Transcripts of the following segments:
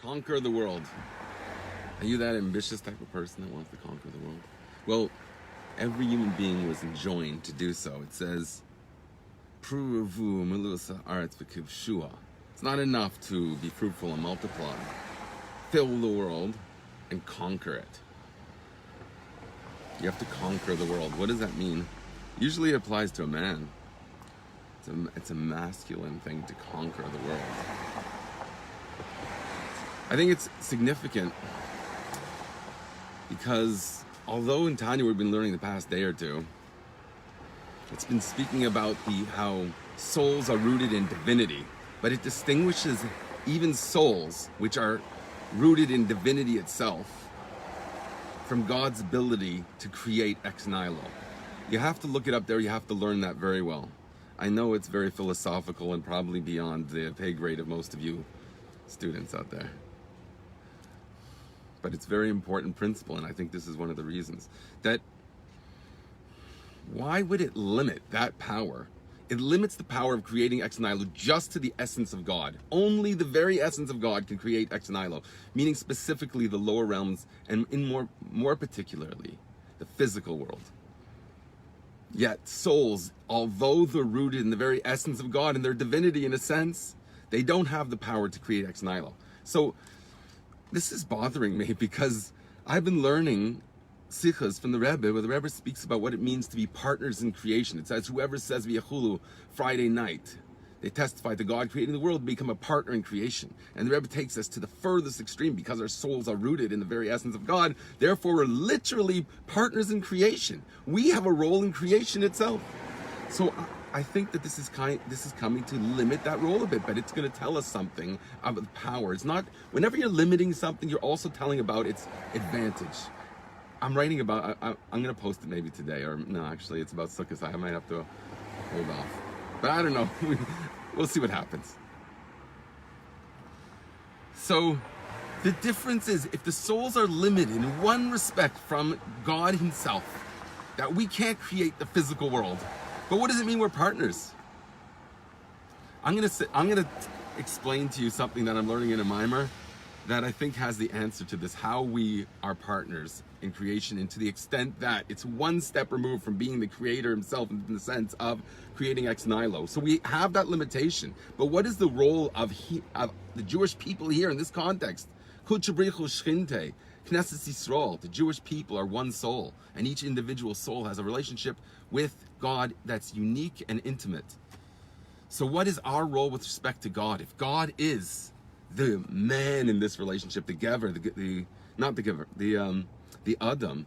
conquer the world. Are you that ambitious type of person that wants to conquer the world? Well, every human being was enjoined to do so. It says, it's not enough to be fruitful and multiply. Fill the world and conquer it. You have to conquer the world. What does that mean? Usually it applies to a man. It's a masculine thing to conquer the world. I think it's significant because although in Tanya we've been learning the past day or two, it's been speaking about how souls are rooted in divinity, but it distinguishes even souls which are rooted in divinity itself from God's ability to create ex nihilo. You have to look it up there, you have to learn that very well. I know it's very philosophical and probably beyond the pay grade of most of you students out there. But it's a very important principle, and I think this is one of the reasons. That why would it limit that power? It limits the power of creating ex nihilo just to the essence of God. Only the very essence of God can create ex nihilo, meaning specifically the lower realms, and in more particularly, the physical world. Yet souls, although they're rooted in the very essence of God and their divinity in a sense, they don't have the power to create ex nihilo. So this is bothering me because I've been learning sichas from the Rebbe, where the Rebbe speaks about what it means to be partners in creation. It says, whoever says v'yachulu Friday night, they testify to God creating the world, become a partner in creation. And the Rebbe takes us to the furthest extreme because our souls are rooted in the very essence of God. Therefore, we're literally partners in creation. We have a role in creation itself. So I think that this is coming to limit that role a bit, but it's going to tell us something about the power. It's not, whenever you're limiting something, you're also telling about its advantage. I'm writing about, I'm going to post it maybe today, or no, actually it's about Sukkot. I might have to hold off. But I don't know. We'll see what happens. So the difference is, if the souls are limited in one respect from God himself, that we can't create the physical world. But what does it mean we're partners? I'm gonna explain to you something that I'm learning in a mimer that I think has the answer to this, how we are partners in creation, and to the extent that it's one step removed from being the creator himself in the sense of creating ex nihilo. So we have that limitation. But what is the role of the Jewish people here in this context? The Jewish people are one soul, and each individual soul has a relationship with God that's unique and intimate. So what is our role with respect to God? If God is the man in this relationship, the giver, the Adam,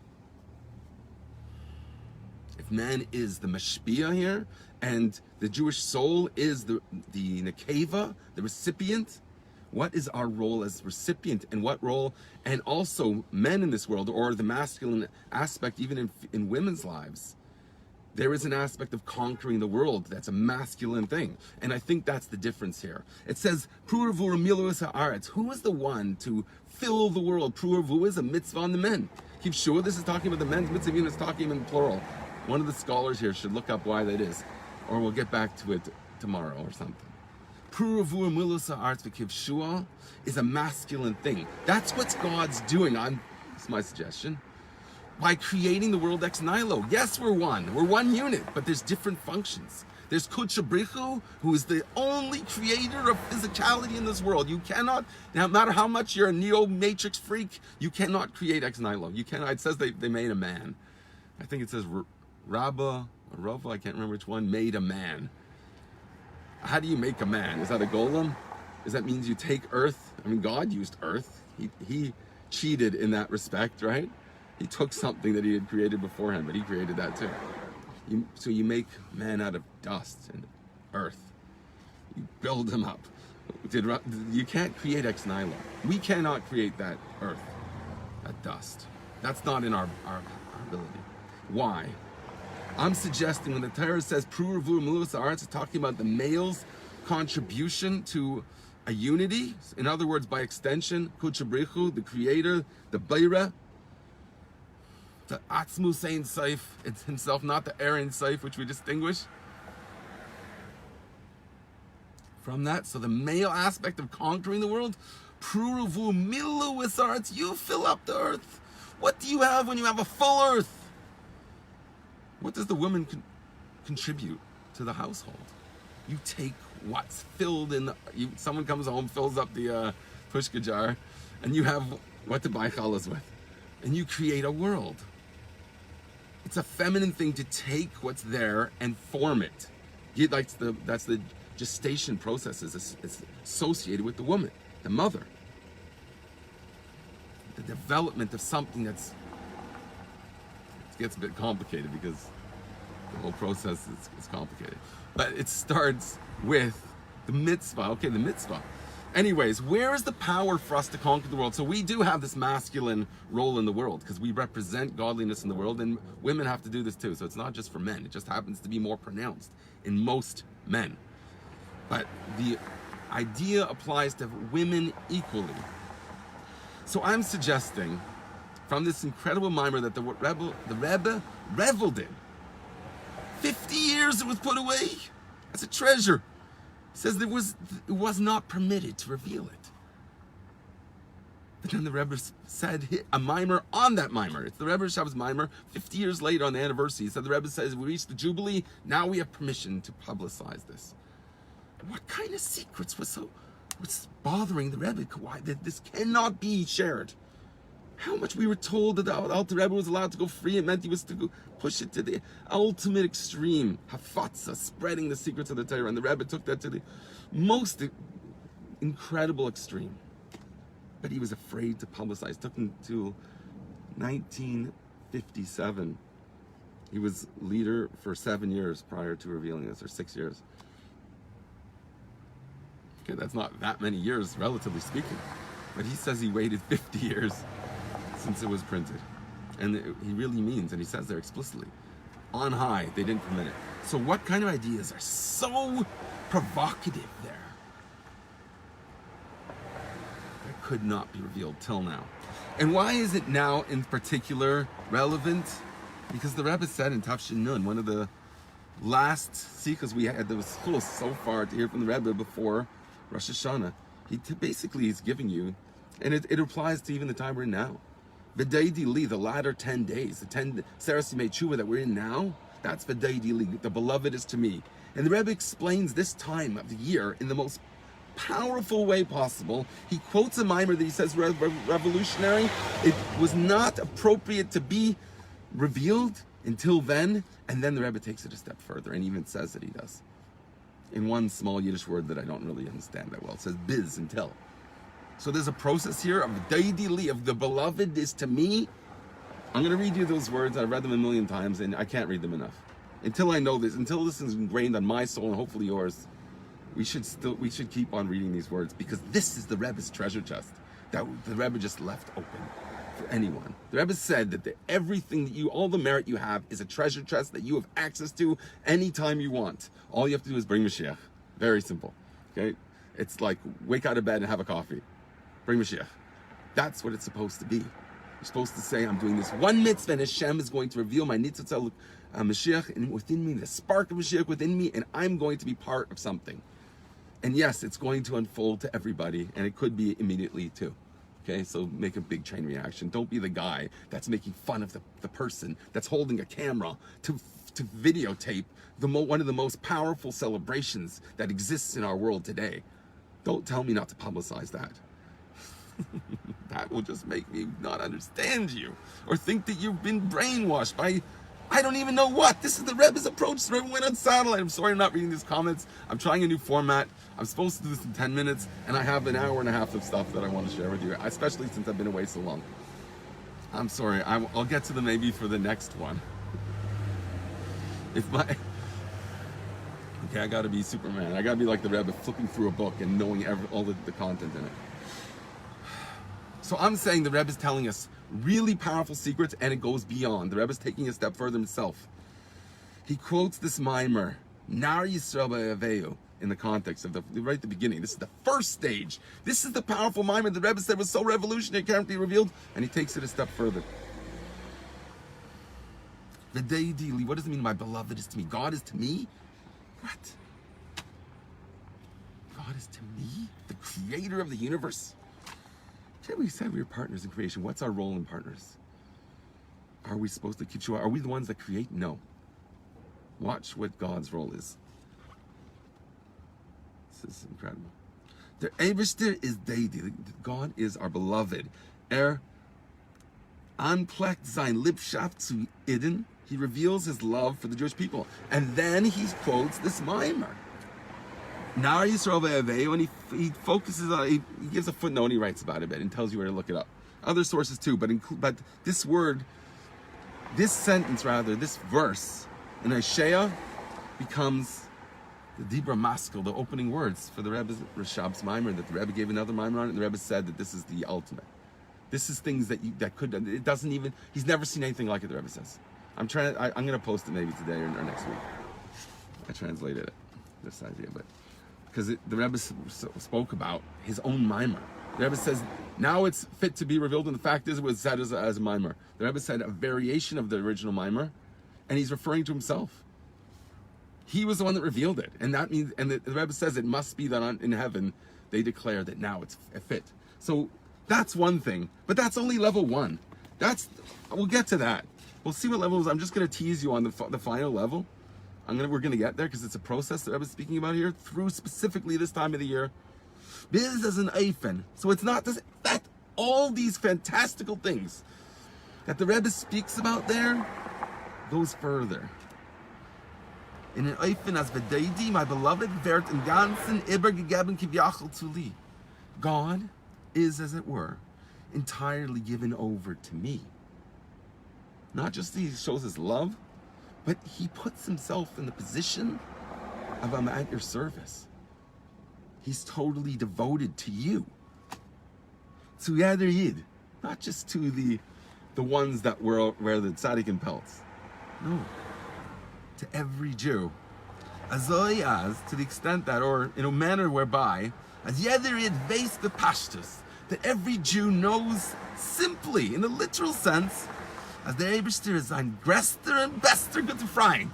if man is the mashpia here, and the Jewish soul is the nekeva, the recipient, what is our role as recipient, and what role, and also men in this world, or the masculine aspect even in women's lives? There is an aspect of conquering the world that's a masculine thing. And I think that's the difference here. It says, who is the one to fill the world? Pruvu is a mitzvah on the men. Keep sure this is talking about the men's mitzvah, even it's talking in plural. One of the scholars here should look up why that is, or we'll get back to it tomorrow or something. Pruvu shua is a masculine thing. That's what God's doing. It's my suggestion. By creating the world ex nihilo. Yes, we're one unit, but there's different functions. There's Kutchabrichu, who is the only creator of physicality in this world. You cannot, no matter how much you're a neo-matrix freak, you cannot create ex nihilo. You cannot. It says they made a man. I think it says Rabba or Rava, I can't remember which one, made a man. How do you make a man? Is that a golem? Does that mean you take earth? I mean, God used earth. He cheated in that respect, right? He took something that he had created beforehand, but he created that too. So you make man out of dust and earth. You build him up. You can't create ex nihilo. We cannot create that earth, that dust. That's not in our ability. Why? I'm suggesting when the Torah says Pruvu Melus Arts, it's talking about the male's contribution to a unity. In other words, by extension, Kutchabrichu, the creator, the Beira, the Atzmu Sein Seif, it's himself, not the Aaron Seif, which we distinguish from that. So the male aspect of conquering the world, Pruruvu milu esaretz. You fill up the earth. What do you have when you have a full earth? What does the woman contribute to the household? You take what's filled in. Someone comes home, fills up the pushka jar, and you have what to buy challahs with, and you create a world. It's a feminine thing to take what's there and form it. That's the gestation process is associated with the woman, the mother. The development of something it gets a bit complicated because the whole process is complicated. But it starts with the mitzvah. Okay, the mitzvah. Anyways, where is the power for us to conquer the world? So we do have this masculine role in the world because we represent godliness in the world, and women have to do this too. So it's not just for men. It just happens to be more pronounced in most men. But the idea applies to women equally. So I'm suggesting from this incredible mimer that the Rebbe reveled in. 50 years it was put away as a treasure. He says it was not permitted to reveal it. But then the Rebbe said a mimer on that mimer. It's the Rebbe Shabbos mimer. 50 years later on the anniversary, he said the Rebbe says we reached the Jubilee. Now we have permission to publicize this. What kind of secrets was bothering the Rebbe? Why that this cannot be shared? How much we were told that the Alter Rebbe was allowed to go free. It meant he was to go push it to the ultimate extreme. Hafatza, spreading the secrets of the Torah. And the Rebbe took that to the most incredible extreme. But he was afraid to publicize. It took him to 1957. He was leader for 7 years prior to revealing this, or 6 years. Okay, that's not that many years, relatively speaking. But he says he waited 50 years since it was printed. And he really means, and he says there explicitly, on high, they didn't permit it. So what kind of ideas are so provocative there that could not be revealed till now? And why is it now in particular relevant? Because the Rebbe said in Tafshin Nun, one of the last sikhas we had that was close so far to hear from the Rebbe before Rosh Hashanah, he basically is giving you, and it applies to even the time we're in now. V'daidi li, the latter 10 days, the 10 Seras Yimei Tshuva that we're in now, that's V'daidi li, the beloved is to me. And the Rebbe explains this time of the year in the most powerful way possible. He quotes a mimer that he says revolutionary. It was not appropriate to be revealed until then, and then the Rebbe takes it a step further and even says that he does. In one small Yiddish word that I don't really understand that well. It says biz, until. So there's a process here of Daidi Li, of the beloved is to me. I'm going to read you those words. I've read them a million times and I can't read them enough. Until I know this, until this is ingrained on my soul and hopefully yours, we should keep on reading these words, because this is the Rebbe's treasure chest that the Rebbe just left open for anyone. The Rebbe said that everything that all the merit you have is a treasure chest that you have access to anytime you want. All you have to do is bring Mashiach. Very simple. Okay? It's like wake out of bed and have a coffee. Bring Mashiach. That's what it's supposed to be. You're supposed to say, I'm doing this one mitzvah and Hashem is going to reveal my nitzatzel Mashiach within me, the spark of Mashiach within me, and I'm going to be part of something. And yes, it's going to unfold to everybody, and it could be immediately too. Okay, so make a big chain reaction. Don't be the guy that's making fun of the person that's holding a camera to videotape one of the most powerful celebrations that exists in our world today. Don't tell me not to publicize that. That will just make me not understand you or think that you've been brainwashed by I don't even know what. This is the Rebbe's approach. The Rebbe went on satellite. I'm sorry I'm not reading these comments. I'm trying a new format. I'm supposed to do this in 10 minutes, and I have an hour and a half of stuff that I want to share with you, especially since I've been away so long. I'm sorry. I'll get to them maybe for the next one. Okay, I got to be Superman. I got to be like the Rebbe, flipping through a book and knowing all the content in it. So I'm saying the Rebbe's telling us really powerful secrets, and it goes beyond. The Rebbe's taking a step further himself. He quotes this mimer, Nar Yisrael Ba'aveu, in the context of right at the beginning. This is the first stage. This is the powerful mimer the Rebbe said was so revolutionary, it can't be revealed, and he takes it a step further. V'deidili, what does it mean, my beloved is to me? God is to me? What? God is to me? The creator of the universe? Okay, we said we were partners in creation. What's our role in partners? Are we supposed to keep Are we the ones that create? No. Watch what God's role is. This is incredible. Der Eberster is Deidi. God is our beloved. Anplecht sein Liebschaft zu Iden. He reveals his love for the Jewish people. And then he quotes this mimer. Nar Yisrael ve'avei, when he focuses on, he gives a footnote and he writes about it and tells you where to look it up. Other sources too, but this word, this sentence rather, this verse in Isaiah becomes the Dibra Maskil, the opening words for the Rebbe's Rashab's mimer, that the Rebbe gave another mimer on it, and the Rebbe said that this is the ultimate. This is things that it doesn't even, he's never seen anything like it, the Rebbe says. I'm going to post it maybe today or next week. I translated it, this idea, but because the Rebbe spoke about his own mimer. The Rebbe says, now it's fit to be revealed, and the fact is it was said as a mimer. The Rebbe said a variation of the original mimer, and he's referring to himself. He was the one that revealed it, and that means, and the Rebbe says it must be that in heaven they declare that now it's a fit. So that's one thing, but that's only level one. We'll get to that. We'll see what levels. I'm just going to tease you on the final level. We're going to get there because it's a process that I was speaking about here through specifically this time of the year. This is an Eifen. So it's not that all these fantastical things that the Rebbe speaks about there goes further. In an Eifen as V'deidi, my beloved, vert im ganzen übergegeben kivyachol zu li. God is, as it were, entirely given over to me. Not just he shows his love, but he puts himself in the position of I'm at your service. He's totally devoted to you. To Yad Yid, not just to the ones that wear the tzaddikim pelts. No, to every Jew. Azoi as, to the extent that, or in a manner whereby, as Yad Yid veis bepashtus, that every Jew knows simply, in the literal sense, as der Eberster is ein grester and bester gute Freund.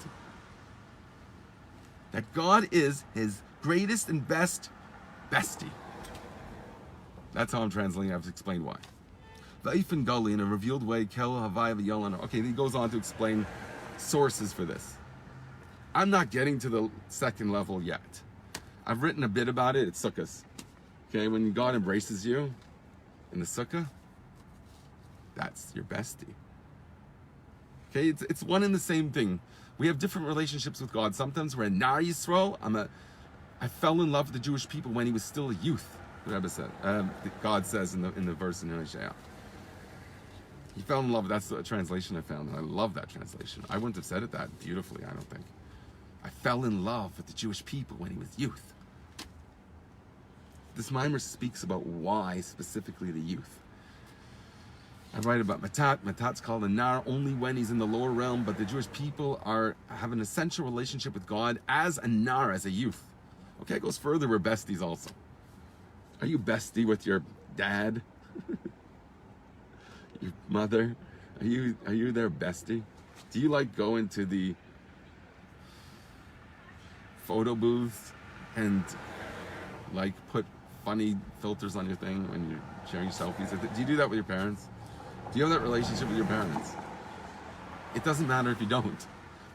That God is his greatest and best bestie. That's how I'm translating. I've explained why. Va'ifin Gali, in a revealed way, Kel Havai V'Yolan. Okay, he goes on to explain sources for this. I'm not getting to the second level yet. I've written a bit about it. It's sukkahs. Okay, when God embraces you in the sukkah, that's your bestie. Okay, it's one and the same thing. We have different relationships with God. Sometimes we're a Nar Yisrael. I fell in love with the Jewish people when he was still a youth. The Rebbe said. God says in the verse in Isaiah. He fell in love. That's the translation I found, and I love that translation. I wouldn't have said it that beautifully, I don't think. I fell in love with the Jewish people when he was youth. This mimer speaks about why specifically the youth. I write about Matat. Matat's called a Nar only when he's in the lower realm, but the Jewish people have an essential relationship with God as a Nar, as a youth. Okay, it goes further, we're besties also. Are you bestie with your dad? Your mother? Are you their bestie? Do you like go into the photo booth and like put funny filters on your thing when you're sharing selfies? Do you do that with your parents? Do you have that relationship with your parents? It doesn't matter if you don't,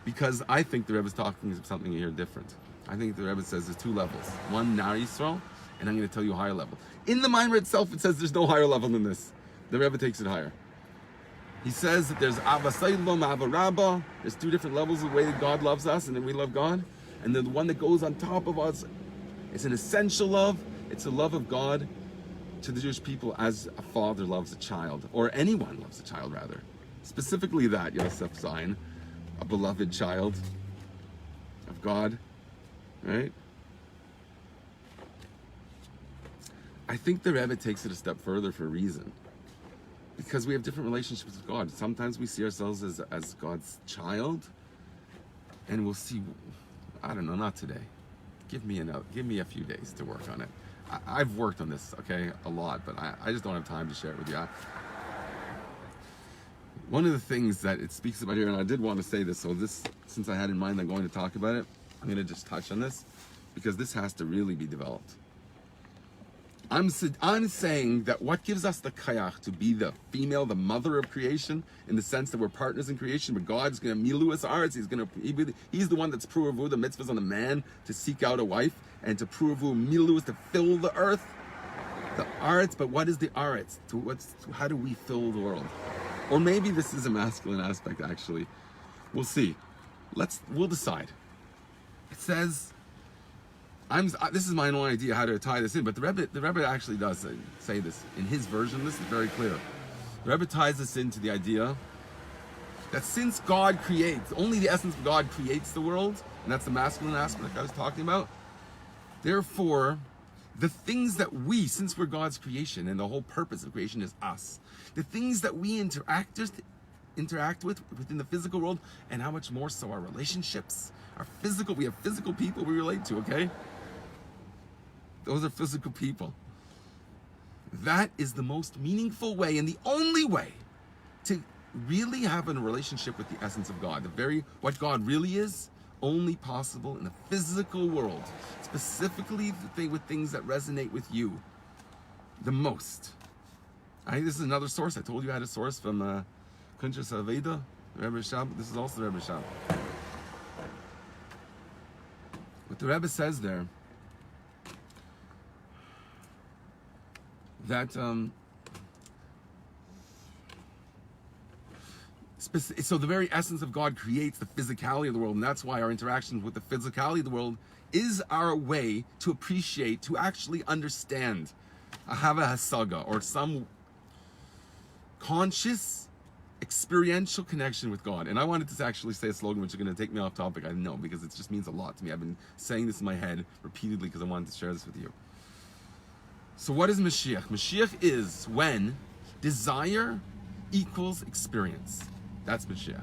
because I think the Rebbe's talking something here different. I think the Rebbe says there's two levels. One, Nar Yisrael, and I'm going to tell you a higher level. In the mimer itself, it says there's no higher level than this. The Rebbe takes it higher. He says that there's Ava Sailom, Ava Rabba. There's two different levels of the way that God loves us and then we love God. And then the one that goes on top of us is an essential love. It's a love of God to the Jewish people as a father loves a child, or anyone loves a child rather. Specifically that, Yosef Zion, a beloved child of God, right? I think the Rebbe takes it a step further for a reason. Because we have different relationships with God. Sometimes we see ourselves as God's child, and we'll see, I don't know, not today. Give me a few days to work on it. I've worked on this, okay, a lot, but I just don't have time to share it with you. One of the things that it speaks about here, and I did want to say this, so this, since I had in mind I'm going to talk about it, I'm going to just touch on this, because this has to really be developed. I'm saying that what gives us the kayach to be the female, the mother of creation, in the sense that we're partners in creation, but God's going to milu us arts. He's the one that's pruavu the mitzvahs on the man to seek out a wife, and to pruavu milu is to fill the earth, the arts. But what is the arts? How do we fill the world? Or maybe this is a masculine aspect. Actually, we'll see. We'll decide. It says. This is my own idea how to tie this in, but the Rebbe actually does say this in his version. This is very clear. The Rebbe ties this into the idea that since God creates, only the essence of God creates the world, and that's the masculine aspect I was talking about. Therefore, the things that since we're God's creation, and the whole purpose of creation is us, the things that we interact with within the physical world, and how much more so our relationships, we have physical people we relate to, okay? Those are physical people. That is the most meaningful way and the only way to really have a relationship with the essence of God. What God really is, only possible in the physical world. Specifically with things that resonate with you the most. This is another source. I told you I had a source from Kuntres Aveda, Rebbe Shab. This is also the Rebbe Shab. What the Rebbe says there, that so the very essence of God creates the physicality of the world, and that's why our interactions with the physicality of the world is our way to appreciate, to actually understand, have a hasaga, or some conscious experiential connection with God. And I wanted to actually say a slogan which is going to take me off topic, I know, because it just means a lot to me. I've been saying this in my head repeatedly because I wanted to share this with you. So what is Mashiach? Mashiach is when desire equals experience. That's Mashiach.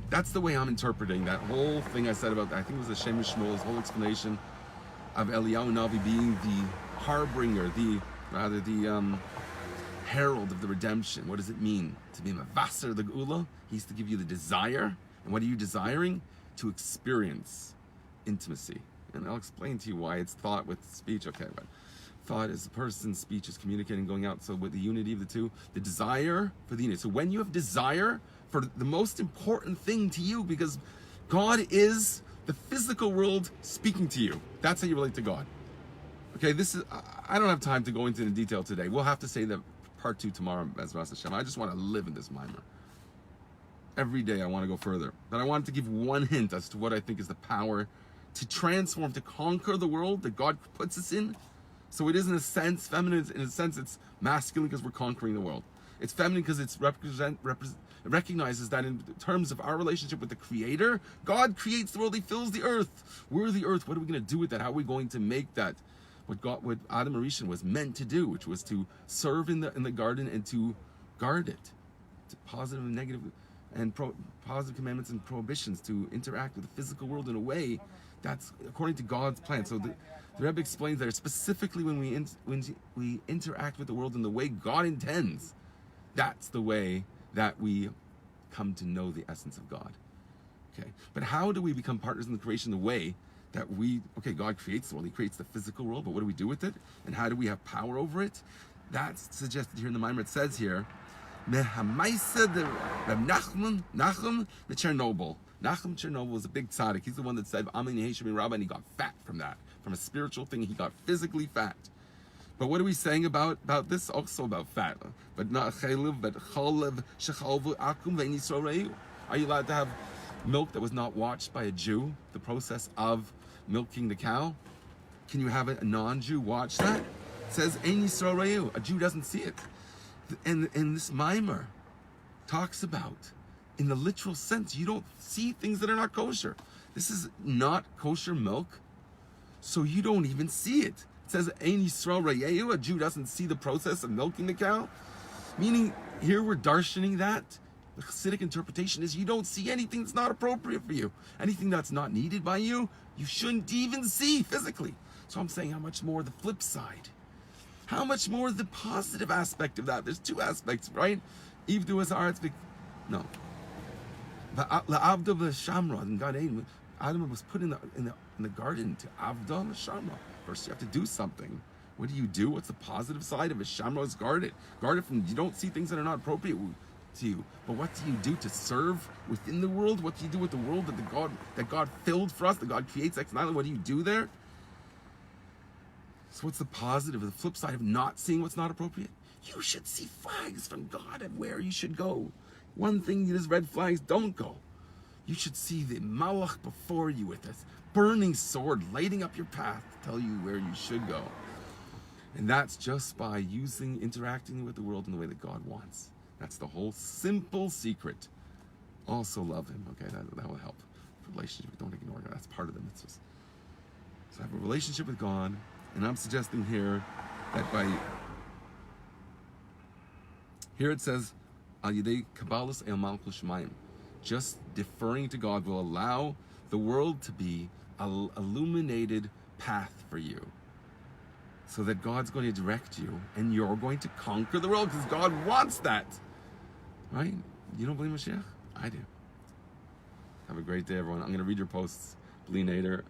That's the way I'm interpreting that whole thing I said about, I think it was the Shem Shmuel's whole explanation of Eliyahu Navi being the harbinger, the herald of the redemption. What does it mean to be Mavasser the Geula? He's to give you the desire. And what are you desiring? To experience intimacy. And I'll explain to you why it's thought with speech. Okay, but thought is the person, speech is communicating, going out. So with the unity of the two, the desire for the unity. So when you have desire for the most important thing to you, because God is the physical world speaking to you. That's how you relate to God. Okay, I don't have time to go into the detail today. We'll have to say that part 2 tomorrow, Bezras Hashem. I just want to live in this mimer. Every day I want to go further. But I wanted to give one hint as to what I think is the power to transform, to conquer the world that God puts us in. So it is in a sense feminine, in a sense it's masculine because we're conquering the world. It's feminine because it recognizes that in terms of our relationship with the Creator, God creates the world, He fills the earth. We're the earth. What are we going to do with that? How are we going to make that what Adam Arishan was meant to do, which was to serve in the garden and to guard it, to positive and negative and positive commandments and prohibitions, to interact with the physical world in a way that's according to God's plan. So the Rebbe explains there specifically when we interact with the world in the way God intends, that's the way that we come to know the essence of God. Okay, but how do we become partners in the creation? The way that God creates the world, He creates the physical world, but what do we do with it? And how do we have power over it? That's suggested here in the Mimer. It says here, Mehamaisa de Reb Nachum the Chernobyl. Nachum Chernobyl was a big tzaddik. He's the one that said, Amin Yeheshem Rabbi, and he got fat from that. From a spiritual thing, he got physically fat. But what are we saying about this? Also about fat. But not chaylev, but chalev shechalvu akum ve'nisroreyu. Are you allowed to have milk that was not watched by a Jew? The process of milking the cow? Can you have a non-Jew watch that? It says ein yisroreyu. A Jew doesn't see it. And this mimer talks about, in the literal sense, you don't see things that are not kosher. This is not kosher milk, so you don't even see it. It says ein yisroreyu. A Jew doesn't see the process of milking the cow. Meaning, here we're darshaning that. The Hasidic interpretation is you don't see anything that's not appropriate for you. Anything that's not needed by you, you shouldn't even see physically. So I'm saying how much more the flip side. How much more the positive aspect of that? There's two aspects, right? Ivdu as arts, no. La'avda v'shamra, and God Eden, Adam was put in the garden to avda v'shamra. First, you have to do something What do you do? What's the positive side of it? Shamros, guard it. Guard it from, you don't see things that are not appropriate to you. But what do you do to serve within the world? What do you do with the world that God filled for us, that God creates ex nihilo? What do you do there? So what's the positive, the flip side of not seeing what's not appropriate? You should see flags from God of where you should go. One thing is red flags, don't go. You should see the malach before you with this burning sword lighting up your path to tell you where you should go. And that's just by interacting with the world in the way that God wants. That's the whole simple secret. Also love him, okay? That will help. Relationship, don't ignore it. That's part of the mitzvahs. So have a relationship with God, and I'm suggesting here that here it says, Al Yidei Kabbalas El Malchus Shemayim. Just deferring to God will allow the world to be an illuminated path for you. So that God's going to direct you and you're going to conquer the world because God wants that. Right? You don't believe Mashiach? I do. Have a great day, everyone. I'm going to read your posts, Bli Nader,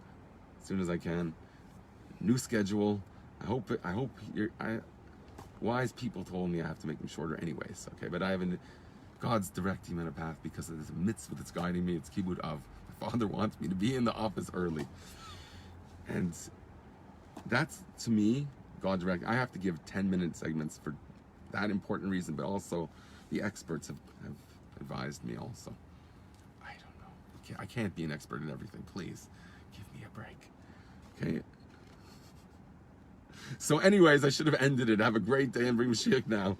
as soon as I can. New schedule. Wise people told me I have to make them shorter anyways, okay? But I haven't. God's directing me on a path because of this mitzvah that's guiding me. It's Kibbud Av. My Father wants me to be in the office early. And that's, to me, God directing. I have to give 10-minute segments for that important reason, but also the experts have advised me also. I don't know. I can't be an expert in everything. Please, give me a break. Okay? So anyways, I should have ended it. Have a great day and bring Mashiach now.